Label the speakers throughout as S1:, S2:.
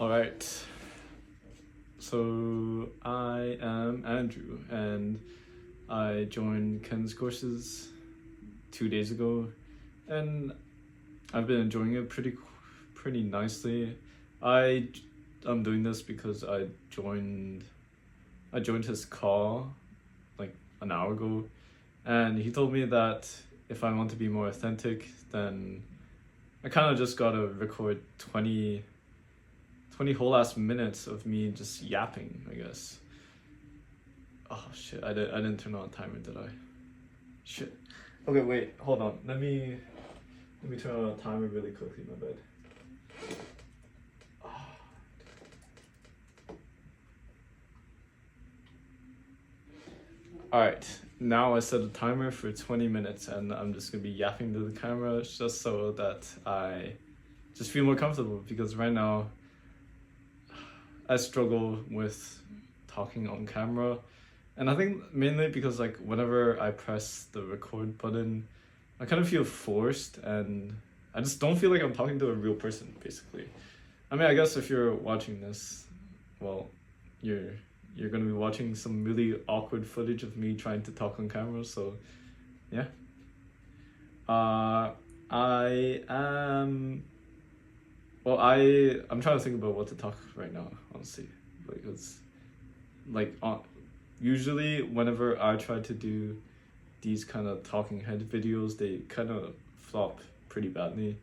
S1: All right. So I am Andrew, and I joined Ken's courses 2 days ago, and I've been enjoying it pretty nicely. I I'm doing this because I joined his call like an hour ago, and he told me that if I want to be more authentic, then I kind of just gotta record 20 whole ass minutes of me just yapping, I guess. Oh shit, I didn't turn on a timer, did I? Shit. Okay, wait, hold on. Let me turn on a timer really quickly, my bad. Alright, now I set a timer for 20 minutes and I'm just gonna be yapping to the camera just so that I just feel more comfortable, because right now I struggle with talking on camera, and I think mainly because like whenever I press the record button, I kind of feel forced and I just don't feel like I'm talking to a real person, basically. I mean, I guess if you're watching this, well, you're gonna be watching some really awkward footage of me trying to talk on camera, so yeah. I am well, I'm trying to think about what to talk right now, honestly, because like usually whenever I try to do these kind of talking head videos, they kind of flop pretty badly,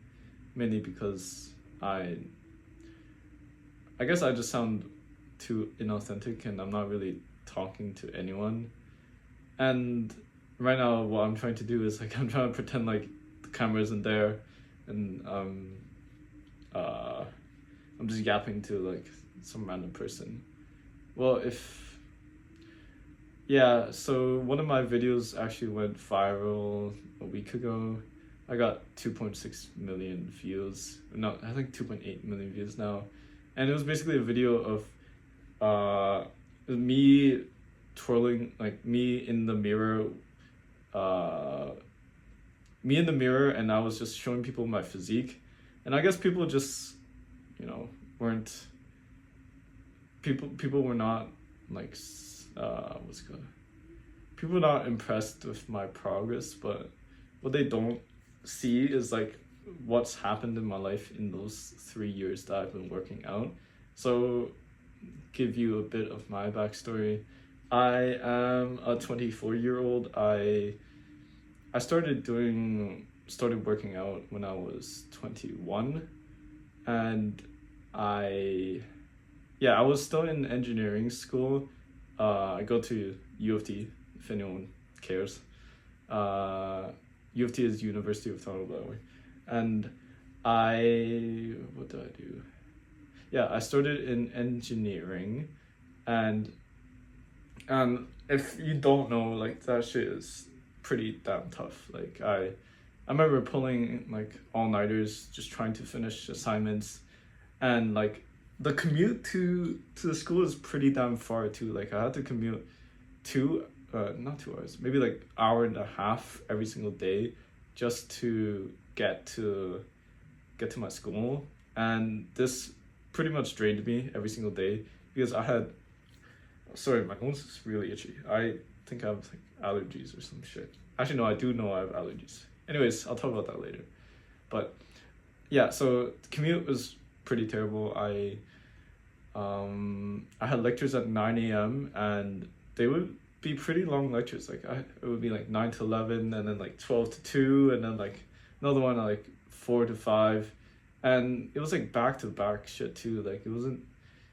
S1: mainly because I guess I just sound too inauthentic and I'm not really talking to anyone. And right now what I'm trying to do is like I'm trying to pretend like the camera isn't there, and I'm just yapping to like some random person. Well, so one of my videos actually went viral a week ago. I got 2.6 million views. No, I think 2.8 million views now. And it was basically a video of me twirling, like me in the mirror, and I was just showing people my physique. And I guess people just, weren't, people were not like, what's it called? People were not impressed with my progress, but what they don't see is like what's happened in my life in those 3 years that I've been working out. So give you a bit of my backstory. I am a 24-year-old. I started working out when I was 21, and I was still in engineering school. I go to U of T, if anyone cares. U of T is University of Toronto, by the way. And what did I do? Yeah, I started in engineering, and if you don't know, like that shit is pretty damn tough. Like I remember pulling like all-nighters just trying to finish assignments, and like the commute to the school is pretty damn far too. Like I had to commute not 2 hours, maybe like hour and a half every single day just to get to my school, and this pretty much drained me every single day because sorry, my nose is really itchy. I think I have like allergies or some shit. Actually no, I do know I have allergies. Anyways, I'll talk about that later. But yeah, so the commute was pretty terrible. I had lectures at 9 a.m. and they would be pretty long lectures. Like it would be like 9 to 11, and then like 12 to 2, and then like another one at like 4 to 5, and it was like back to back shit too. Like it wasn't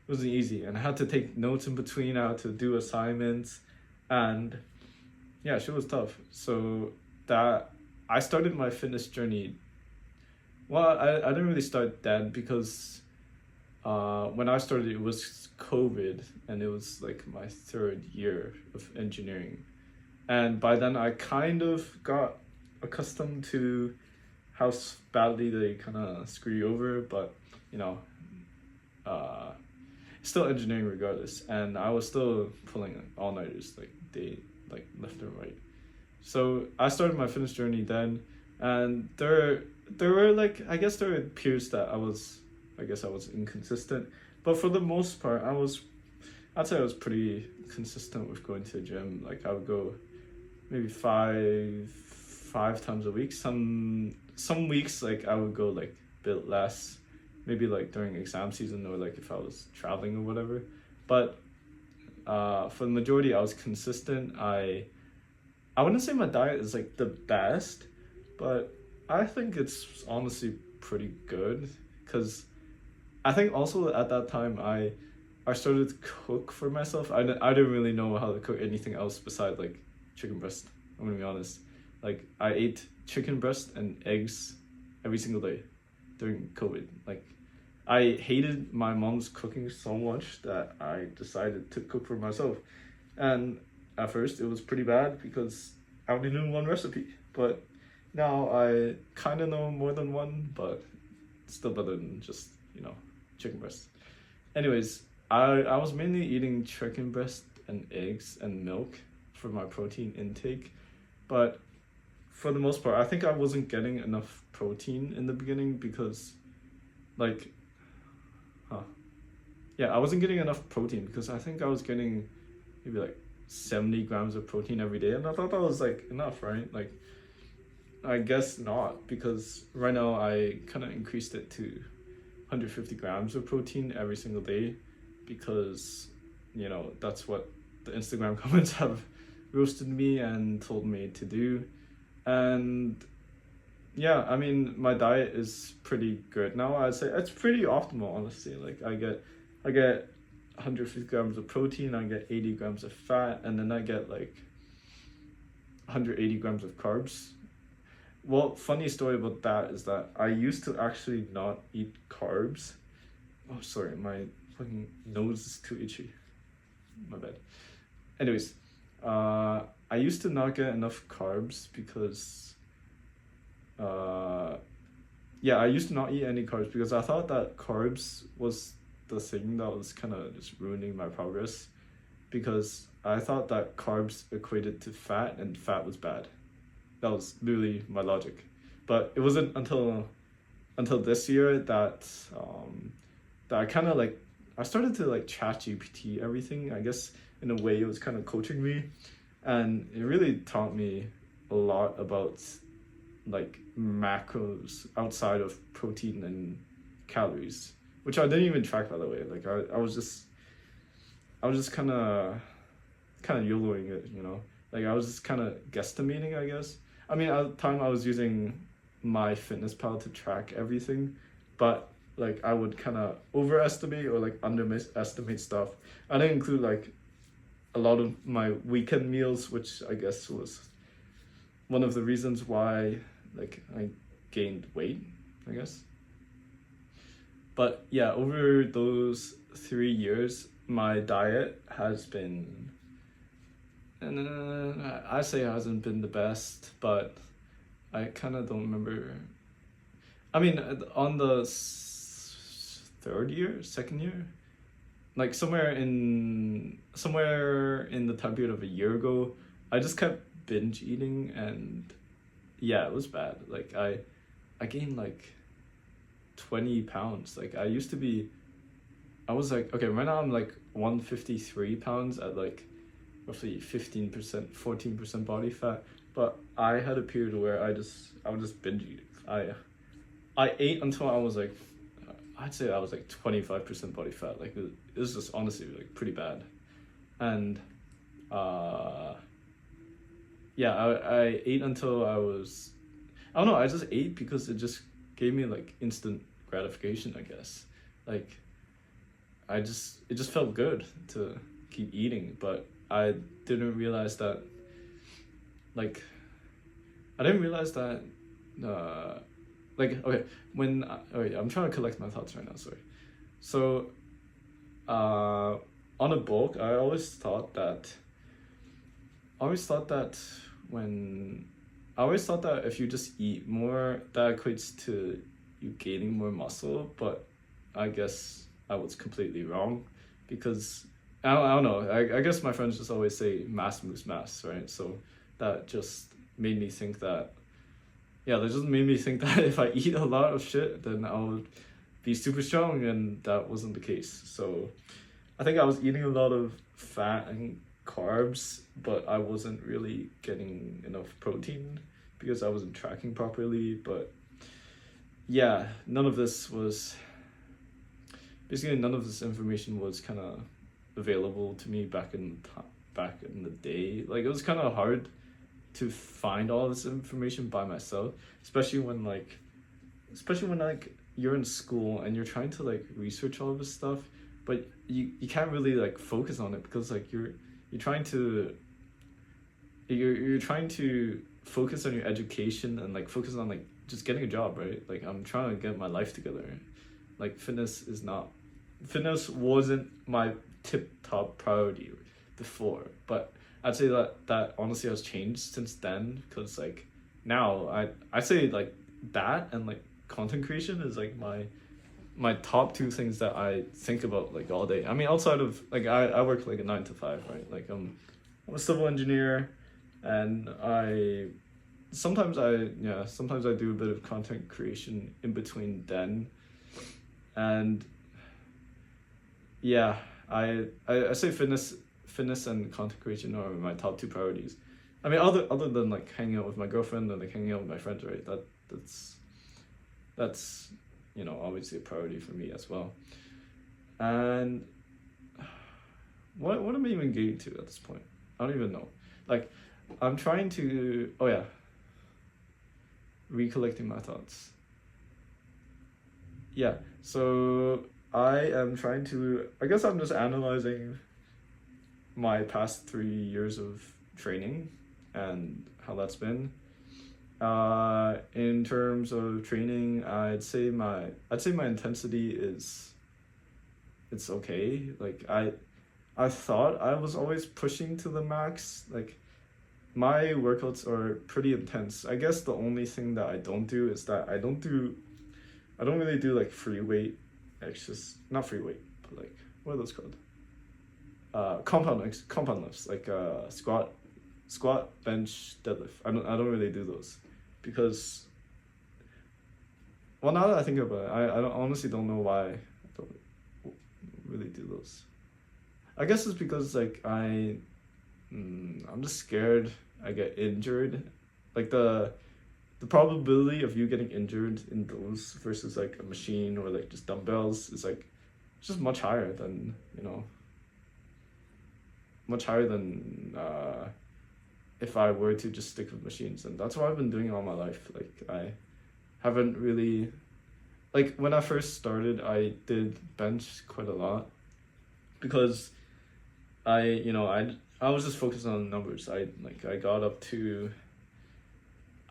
S1: easy, and I had to take notes in between. I had to do assignments, and yeah, shit was tough. So that I started my fitness journey. Well, I didn't really start then because when I started, it was COVID, and it was like my 3rd year of engineering. And by then I kind of got accustomed to how badly they kind of screw you over, but still engineering regardless. And I was still pulling all-nighters like left and right. So I started my fitness journey then, and there were like, I guess there were periods that I was inconsistent, But for the most part, I'd say I was pretty consistent with going to the gym. Like I would go maybe five times a week. Some weeks like I would go like a bit less, maybe like during exam season or like if I was traveling or whatever. But for the majority, I was consistent. I wouldn't say my diet is like the best, but I think it's honestly pretty good because I think also at that time I started to cook for myself. I didn't really know how to cook anything else besides like chicken breast. I'm gonna be honest. Like I ate chicken breast and eggs every single day during COVID. Like I hated my mom's cooking so much that I decided to cook for myself. And at first it was pretty bad because I only knew one recipe. But now I kind of know more than one, but it's still better than just, chicken breast. Anyways, I was mainly eating chicken breast and eggs and milk for my protein intake. But for the most part, I think I wasn't getting enough protein in the beginning because, like, yeah, I wasn't getting enough protein because I think I was getting maybe like 70 grams of protein every day, and I thought that was like enough, right? Like, I guess not, because right now I kind of increased it to 150 grams of protein every single day because, that's what the Instagram comments have roasted me and told me to do. And yeah, I mean, my diet is pretty good now. I'd say it's pretty optimal, honestly. Like I get 150 grams of protein, I get 80 grams of fat, and then I get like 180 grams of carbs. Well, funny story about that is that I used to actually not eat carbs. Oh, sorry, my fucking nose is too itchy. My bad. Anyways, I used to not get enough carbs because, I used to not eat any carbs because I thought that carbs was the thing that was kind of just ruining my progress, because I thought that carbs equated to fat and fat was bad. That was literally my logic. But it wasn't until this year that I kind of like, I started to like chat GPT everything. I guess in a way it was kind of coaching me, and it really taught me a lot about like macros outside of protein and calories, which I didn't even track, by the way. Like I was just kind of YOLOing it, like I was just kind of guesstimating, I guess. I mean, at the time I was using MyFitnessPal to track everything, but like I would kind of overestimate or like underestimate stuff. I didn't include like a lot of my weekend meals, which I guess was one of the reasons why like I gained weight, I guess. But yeah, over those 3 years, my diet has been, and I say it hasn't been the best, but I kind of don't remember. I mean, on the second year, like somewhere in the time period of a year ago, I just kept binge eating, and yeah, it was bad. Like I gained like 20 pounds. Like I was like, okay, right now I'm like 153 pounds at like roughly 15%, 14% body fat. But I had a period where I would just binge eat. I ate until I was like, I'd say I was like 25% body fat. Like it was just honestly like pretty bad. And I ate until I don't know, I just ate because it just gave me like instant gratification, I guess. Like it just felt good to keep eating, but I didn't realize that okay, I'm trying to collect my thoughts right now, sorry. So on a bulk, I always thought that if you just eat more, that equates to you gaining more muscle, but I guess I was completely wrong, because I don't know, I guess my friends just always say mass moves mass, right? So that just made me think that if I eat a lot of shit, then I'll be super strong, and that wasn't the case. So I think I was eating a lot of fat and carbs, but I wasn't really getting enough protein because I wasn't tracking properly. But yeah, none of this was basically none of this information was kind of available to me back in the day. Like it was kind of hard to find all this information by myself, especially when like you're in school and you're trying to like research all this stuff, but you can't really like focus on it because like you're trying to you're trying to focus on your education and like focus on like just getting a job, right? Like I'm trying to get my life together. Like fitness wasn't my tip top priority before, but I'd say that honestly has changed since then, because like now I say like that and like content creation is like my top two things that I think about like all day. I mean, outside of like I work like a 9 to 5, right? Like I'm a civil engineer, and sometimes I do a bit of content creation in between then, and yeah, I say fitness and content creation are my top two priorities. I mean, other than like hanging out with my girlfriend and like hanging out with my friends, right? That's obviously a priority for me as well. And what am I even getting to at this point? I don't even know. Like, I'm trying to, oh yeah, recollecting my thoughts. Yeah, so I am trying to, I guess I'm just analyzing my past 3 years of training and how that's been. In terms of training, I'd say my intensity it's okay. Like I thought I was always pushing to the max. Like my workouts are pretty intense. I guess the only thing that I don't do is that I don't really do like free weight exercises. Not free weight, but like, what are those called? Compound lifts, like squat, bench, deadlift. I don't really do those because, well, now that I think about it, I honestly don't know why I don't really do those. I guess it's because like I'm just scared I get injured. Like the probability of you getting injured in those versus like a machine or like just dumbbells is like just much higher than if I were to just stick with machines. And that's what I've been doing all my life. Like I haven't really, like when I first started, I did bench quite a lot because I was just focused on numbers. I got up to,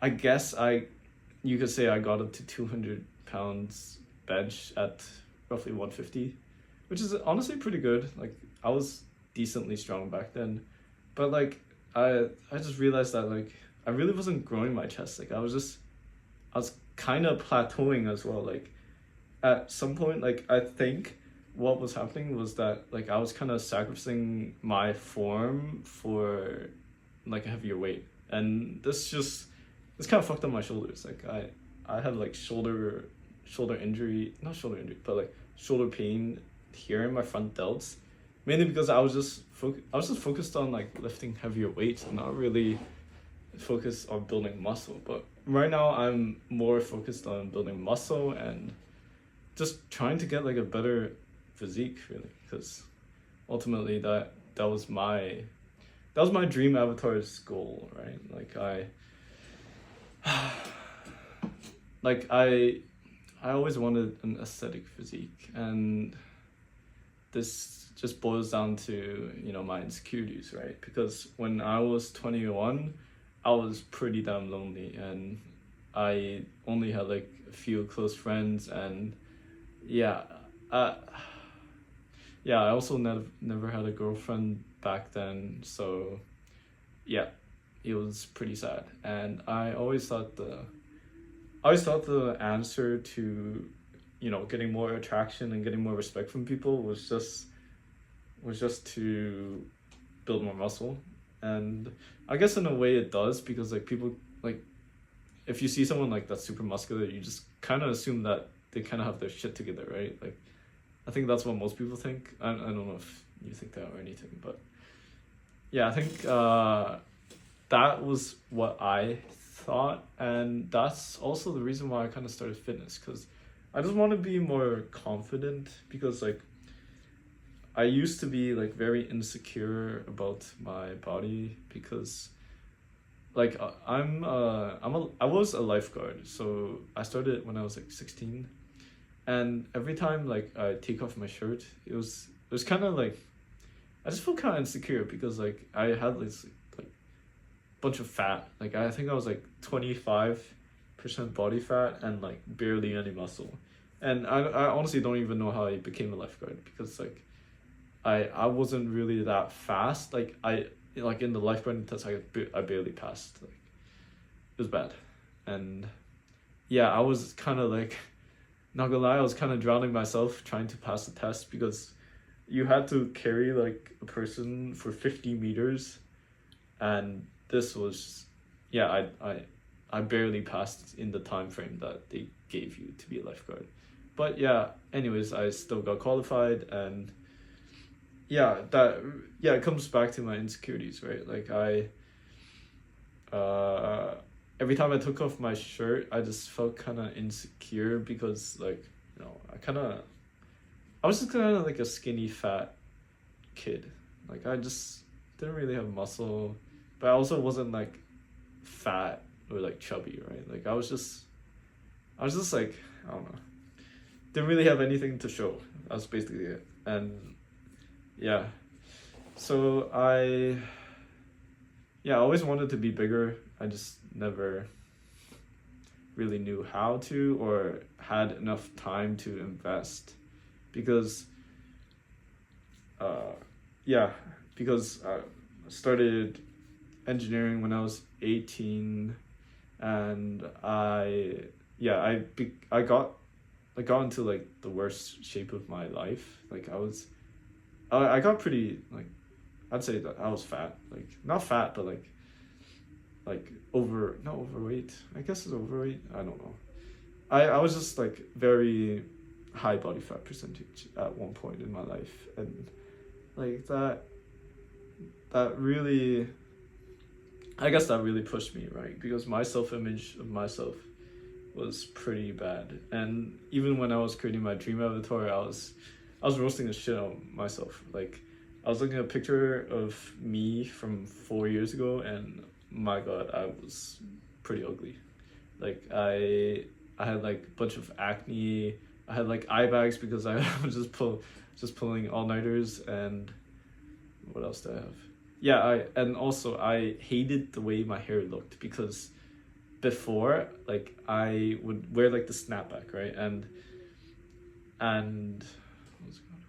S1: I guess you could say I got up to 200 pounds bench at roughly 150, which is honestly pretty good. Like I was decently strong back then, but like I just realized that like I really wasn't growing my chest. Like I was kind of plateauing as well. Like at some point, like I think what was happening was that like I was kind of sacrificing my form for like a heavier weight, and this kind of fucked up my shoulders. Like I had like shoulder injury, not shoulder injury, but like shoulder pain here in my front delts, mainly because I was just focused on like lifting heavier weights and not really focused on building muscle. But right now I'm more focused on building muscle and just trying to get like a better physique, really, because ultimately that was my dream avatar's goal, right? I always wanted an aesthetic physique, and this just boils down to my insecurities, right? Because when I was 21, I was pretty damn lonely, and I only had like a few close friends, and I also never had a girlfriend back then, so yeah, it was pretty sad. And I always thought the answer to getting more attraction and getting more respect from people was just to build more muscle. And I guess in a way it does, because like people, like if you see someone like that's super muscular, you just kind of assume that they kind of have their shit together, right? Like, I think that's what most people think. I don't know if you think that or anything, but yeah, I think that was what I thought, and that's also the reason why I kind of started fitness, because I just want to be more confident, because like I used to be like very insecure about my body, because like I was a lifeguard, so I started when I was like 16, and every time like I take off my shirt, it was kind of like I just felt kind of insecure, because like I had this like bunch of fat. Like I think I was like 25% body fat and like barely any muscle. And I honestly don't even know how I became a lifeguard, because like I wasn't really that fast. Like like in the lifeguarding test I barely passed. Like it was bad. And yeah, I was kind of like, not gonna lie, I was kind of drowning myself trying to pass the test, because you had to carry like a person for 50 meters, and this was, yeah, I barely passed in the time frame that they gave you to be a lifeguard. But yeah, anyways, I still got qualified, and yeah, it comes back to my insecurities, right? Like every time I took off my shirt, I just felt kind of insecure, because like, I was just kind of like a skinny fat kid. Like I just didn't really have muscle, but I also wasn't like fat or like chubby, right? Like I was just like, I don't know, didn't really have anything to show. That's basically it. And yeah, so I always wanted to be bigger. I just never really knew how to, or had enough time to invest, because yeah, because I started engineering when I was 18, and I got into like the worst shape of my life. Like I got pretty, like, I'd say that I was fat, like not fat, but like not overweight. I guess it's overweight. I don't know. I was just like very high body fat percentage at one point in my life, and like that really, I guess that really pushed me, right? Because my self-image of myself was pretty bad. And even when I was creating my dream avatar, I was roasting the shit out of myself. Like I was looking at a picture of me from 4 years ago, and my god, I was pretty ugly. Like I had like a bunch of acne. I had like eye bags because I was just pulling all-nighters. And what else did I have? Yeah, I hated the way my hair looked, because before, like I would wear like the snapback, right? And what's it called?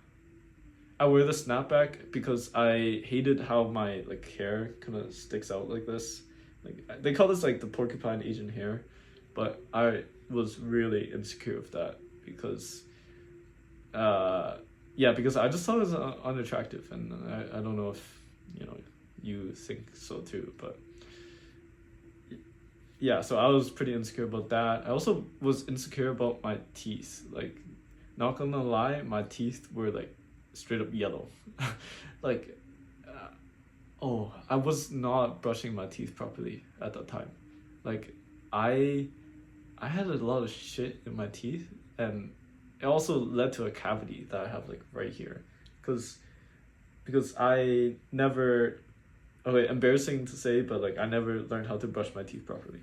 S1: I wear the snapback because I hated how my like hair kind of sticks out like this. Like they call this like the porcupine Asian hair, but I was really insecure of that, because because I just thought it was unattractive, and I don't know if you think so too, but yeah, so I was pretty insecure about that. I also was insecure about my teeth. Like, not gonna lie, my teeth were like straight up yellow. Like, I was not brushing my teeth properly at that time. Like, I had a lot of shit in my teeth, and it also led to a cavity that I have like right here, because I never, okay, embarrassing to say, but like I never learned how to brush my teeth properly.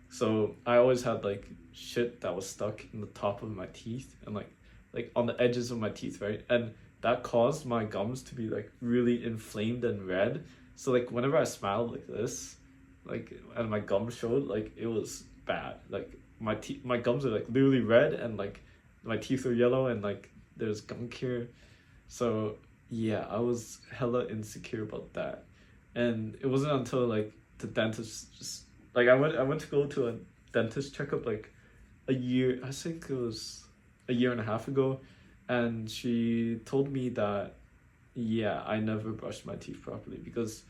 S1: So I always had like shit that was stuck in the top of my teeth, and like on the edges of my teeth, right? And that caused my gums to be like really inflamed and red. So like whenever I smiled like this, like, and my gums showed, like it was bad. Like my gums are like literally red, and like my teeth are yellow, and like there's gunk here. So yeah, I was hella insecure about that. And it wasn't until like the dentist just, like I went to go to a dentist checkup like a year, I think it was a year and a half ago, and she told me that yeah, I never brushed my teeth properly, because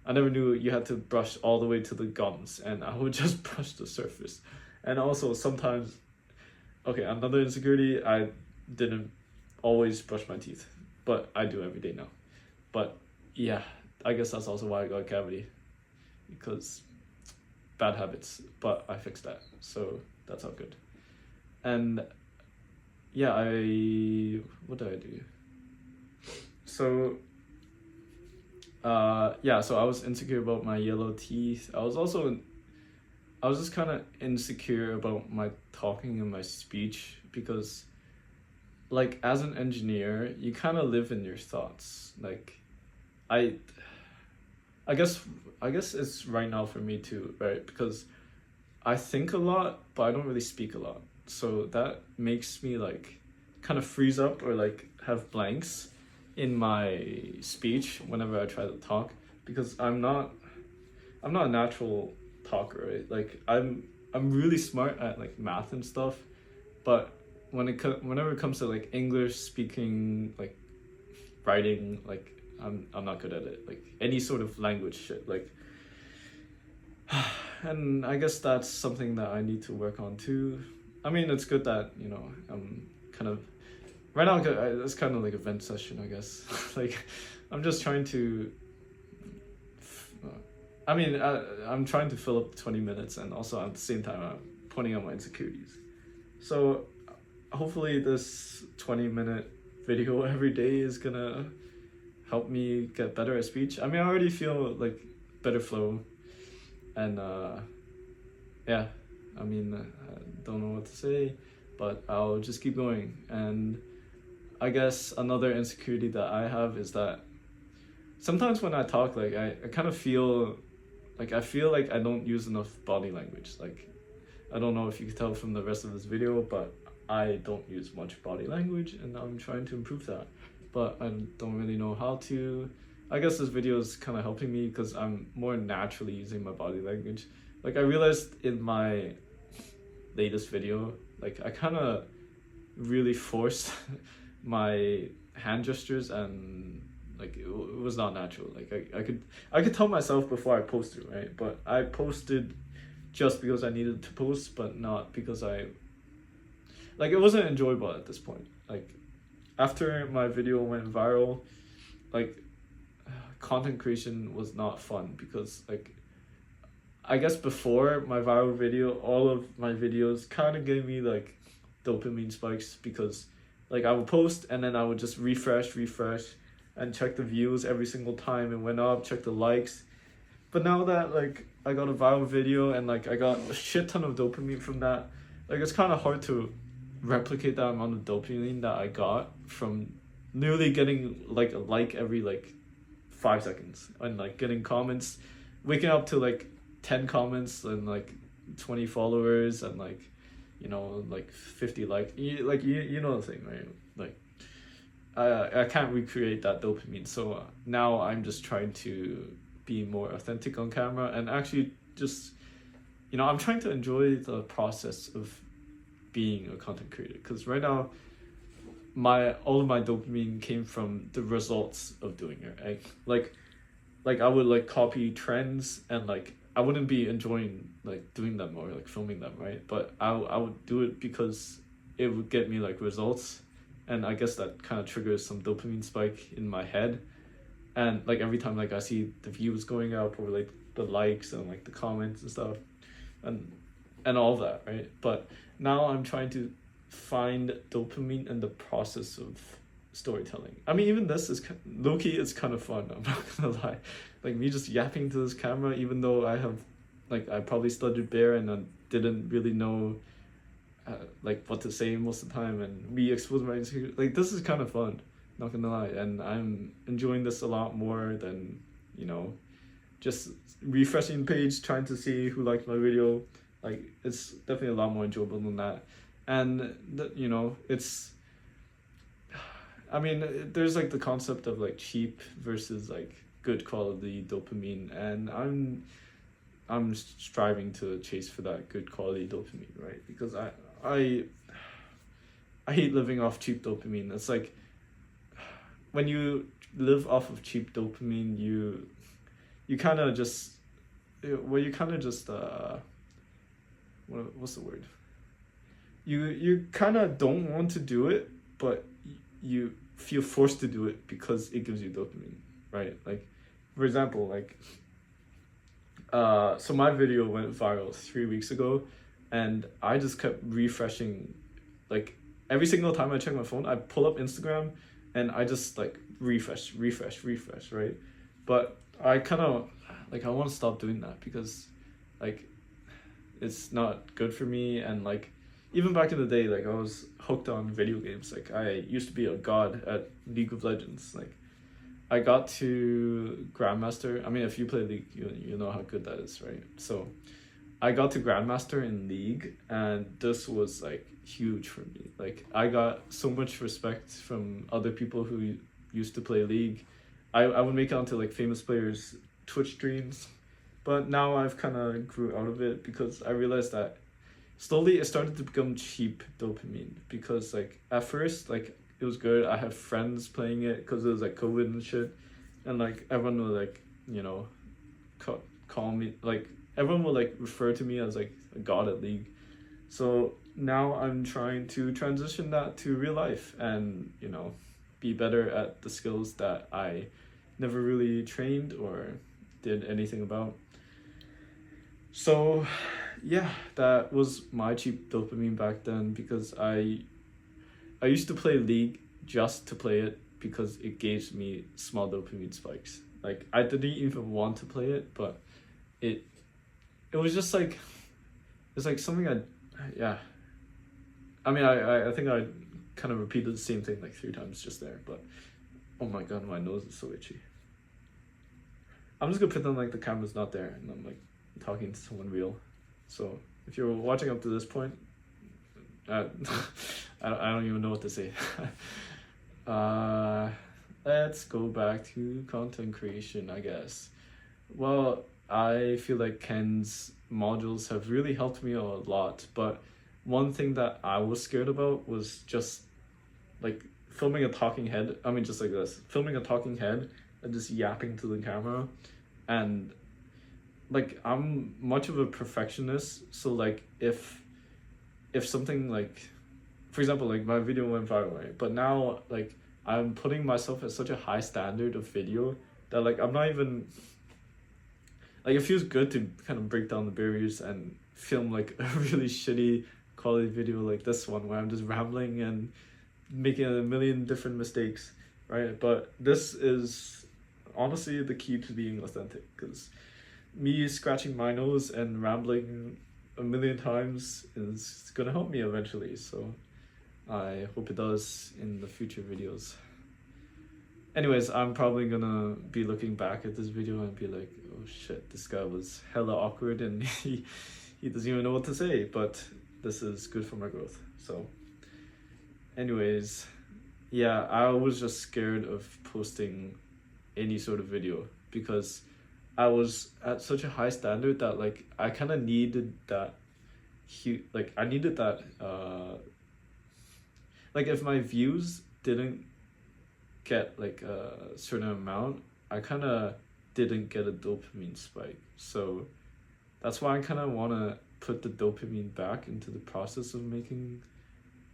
S1: I never knew you had to brush all the way to the gums, and I would just brush the surface. And also sometimes okay, another insecurity, I didn't always brush my teeth, but I do every day now. But yeah, I guess that's also why I got a cavity, because bad habits, but I fixed that, so that's all good. And yeah, what did I do? So yeah, so I was insecure about my yellow teeth. I was just kind of insecure about my talking and my speech, because like as an engineer, you kind of live in your thoughts. Like I I guess it's right now for me too, right? Because I think a lot, but I don't really speak a lot. So that makes me like kind of freeze up or like have blanks in my speech whenever I try to talk, because I'm not a natural talker, right? Like I'm really smart at like math and stuff, but whenever it comes to like English speaking, like writing, like I'm not good at it. Like any sort of language shit, like and I guess that's something that I need to work on too. I mean, it's good that, you know, I'm kind of right now it's kind of like a vent session, I guess. Like I'm just trying to I mean, I'm trying to fill up 20 minutes, and also at the same time, I'm pointing out my insecurities. So, hopefully, this 20-minute video every day is gonna help me get better at speech. I mean, I already feel like better flow, and yeah, I mean, I don't know what to say, but I'll just keep going. And I guess another insecurity that I have is that sometimes when I talk, like, I kind of feel like I don't use enough body language. Like I don't know if you can tell from the rest of this video, but I don't use much body language, and I'm trying to improve that. But I don't really know how to. I guess this video is kind of helping me because I'm more naturally using my body language. Like I realized in my latest video, like I kind of really forced my hand gestures, and like it was not natural. Like I could tell myself before I posted, right? But I posted just because I needed to post, but not because I like it wasn't enjoyable at this point. Like after my video went viral, like content creation was not fun, because like I guess before my viral video, all of my videos kind of gave me like dopamine spikes, because like I would post and then I would just refresh and check the views every single time it went up, check the likes. But now that like I got a viral video and like I got a shit ton of dopamine from that, like it's kind of hard to replicate that amount of dopamine that I got from nearly getting like a like every like 5 seconds, and like getting comments, waking up to like 10 comments and like 20 followers and like, you know, like 50 you know the thing, right? Like I can't recreate that dopamine, so now I'm just trying to be more authentic on camera, and actually just, you know, I'm trying to enjoy the process of being a content creator, because right now all of my dopamine came from the results of doing it, right? Like I would like copy trends, and like I wouldn't be enjoying like doing them or like filming them, right? But I would do it because it would get me like results, and I guess that kind of triggers some dopamine spike in my head. And like every time like I see the views going up, or like the likes and like the comments and stuff, and all that, right? But now I'm trying to find dopamine in the process of storytelling. I mean, even this is low-key, it's kind of fun, I'm not gonna lie. Like me just yapping to this camera, even though I probably stuttered bare and I didn't really know like what to say most of the time, and me exposing my insecurity. Like this is kind of fun, not gonna lie, and I'm enjoying this a lot more than, you know, just refreshing the page trying to see who liked my video. Like it's definitely a lot more enjoyable than that. And you know, it's, I mean, there's like the concept of like cheap versus like good quality dopamine, and I'm striving to chase for that good quality dopamine, right? Because I hate living off cheap dopamine. It's like when you live off of cheap dopamine, you kind of just, well, you kind of just what's the word? you kind of don't want to do it, but you feel forced to do it because it gives you dopamine, right? Like, for example, like, so my video went viral 3 weeks ago, and I just kept refreshing, like every single time I check my phone, I pull up Instagram, and I just like refresh, right? But I kind of like, I want to stop doing that because, like, it's not good for me. And like, even back in the day, like I was hooked on video games. Like I used to be a god at League of Legends. Like I got to Grandmaster. I mean, if you play League, you know how good that is, right? So I got to Grandmaster in League, and this was like huge for me. Like I got so much respect from other people who used to play League. I would make it onto like famous players' Twitch streams, but now I've kind of grew out of it because I realized that slowly it started to become cheap dopamine. Because like at first, like it was good. I had friends playing it because it was like COVID and shit, and like everyone would like, you know, call me, like everyone will like refer to me as like a god at League. So now I'm trying to transition that to real life and, you know, be better at the skills that I never really trained or did anything about. So yeah, that was my cheap dopamine back then, because I used to play League just to play it because it gave me small dopamine spikes. Like I didn't even want to play it, but it it was just like, it's like something yeah. I mean, I think I kind of repeated the same thing like 3 times just there, but oh my god, my nose is so itchy. I'm just gonna pretend like the camera's not there and I'm like talking to someone real. So if you're watching up to this point, I don't even know what to say. Let's go back to content creation, I guess. Well, I feel like Ken's modules have really helped me a lot, but one thing that I was scared about was just like filming a talking head. I mean, just like this, filming a talking head and just yapping to the camera. And like, I'm much of a perfectionist, so like if something like, for example, like my video went viral, right? But now like I'm putting myself at such a high standard of video that like I'm not even, like it feels good to kind of break down the barriers and film like a really shitty quality video like this one where I'm just rambling and making a million different mistakes, right? But this is honestly the key to being authentic, because me scratching my nose and rambling a million times is gonna help me eventually. So I hope it does in the future videos. Anyways, I'm probably gonna be looking back at this video and be like, oh shit, this guy was hella awkward and he doesn't even know what to say, but this is good for my growth. So anyways, yeah, I was just scared of posting any sort of video because I was at such a high standard that like I kind of needed that like I needed that like if my views didn't get like a certain amount, I kind of didn't get a dopamine spike. So that's why I kind of want to put the dopamine back into the process of making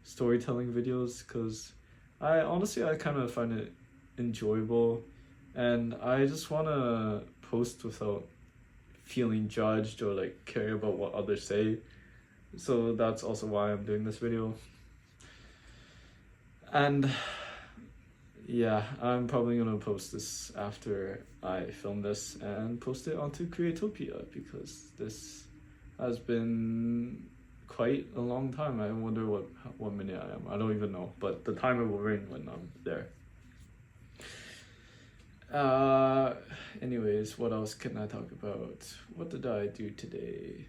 S1: storytelling videos, because I kind of find it enjoyable, and I just want to post without feeling judged or like care about what others say. So that's also why I'm doing this video. And yeah, I'm probably gonna post this after I film this and post it onto Creatopia, because this has been quite a long time. I wonder what minute I am. I don't even know, but the timer will ring when I'm there. Anyways, what else can I talk about? What did I do today?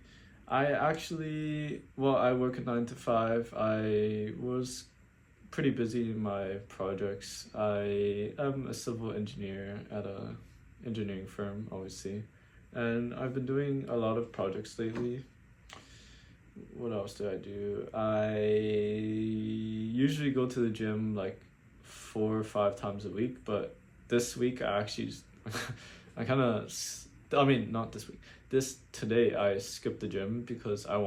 S1: I actually, well, I work a 9 to 5. I was pretty busy in my projects. I am a civil engineer at a engineering firm, obviously, and I've been doing a lot of projects lately. What else do I do? I usually go to the gym like 4 or 5 times a week, but this week I actually I kind of, I mean, not this week, today I skipped the gym because I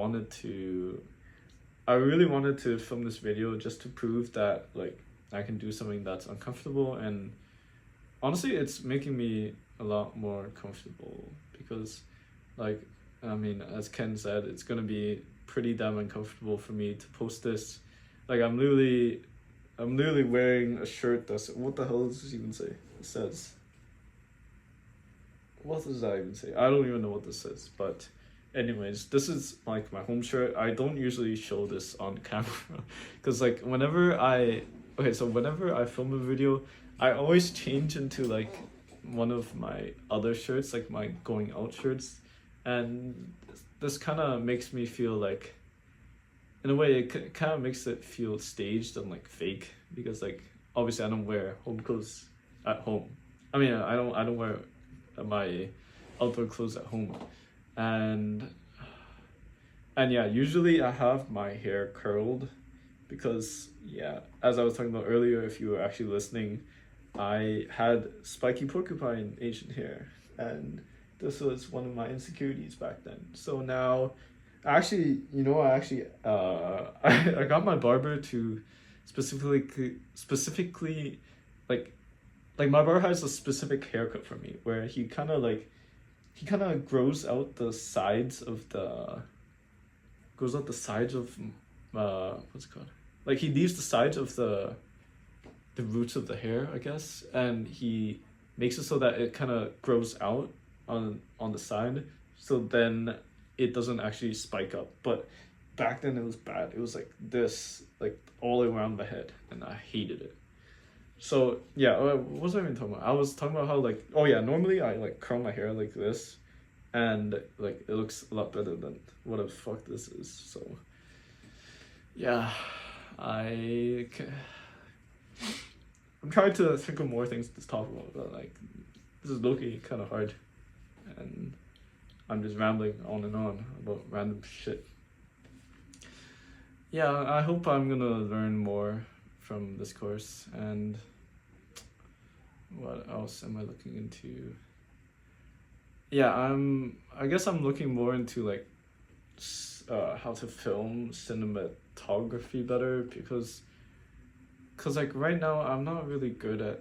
S1: I really wanted to film this video just to prove that like I can do something that's uncomfortable, and honestly it's making me a lot more comfortable because like I mean, as Ken said, it's gonna be pretty damn uncomfortable for me to post this. Like I'm literally wearing a shirt that's, what the hell does this even say? It says, what does that even say? I don't even know what this says, but anyways, this is like my home shirt. I don't usually show this on camera because like whenever I film a video, I always change into like one of my other shirts, like my going out shirts, and this kind of makes me feel like, in a way, it kind of makes it feel staged and like fake because like obviously I don't wear home clothes at home. I mean, I don't wear my outdoor clothes at home, and yeah, usually I have my hair curled because yeah, as I was talking about earlier, if you were actually listening, I had spiky porcupine Asian hair, and this was one of my insecurities back then. So now, actually, I got my barber to specifically like my barber has a specific haircut for me where he kind of grows out the sides of what's it called? Like he leaves the sides of the roots of the hair, I guess, and he makes it so that it kind of grows out on the side, so then it doesn't actually spike up. But back then it was bad. It was like this, like all around my head, and I hated it. So yeah, what was I even talking about? I was talking about how like, oh yeah, normally I like curl my hair like this, and like it looks a lot better than what the fuck this is. So yeah, I'm trying to think of more things to talk about, but like this is low-key kind of hard, and I'm just rambling on and on about random shit. Yeah, I hope I'm gonna learn more from this course. And what else am I looking into? Yeah, I guess I'm looking more into like how to film cinematography better, because like right now I'm not really good at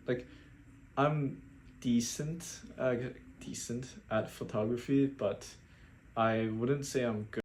S1: like I'm decent at photography, but I wouldn't say I'm good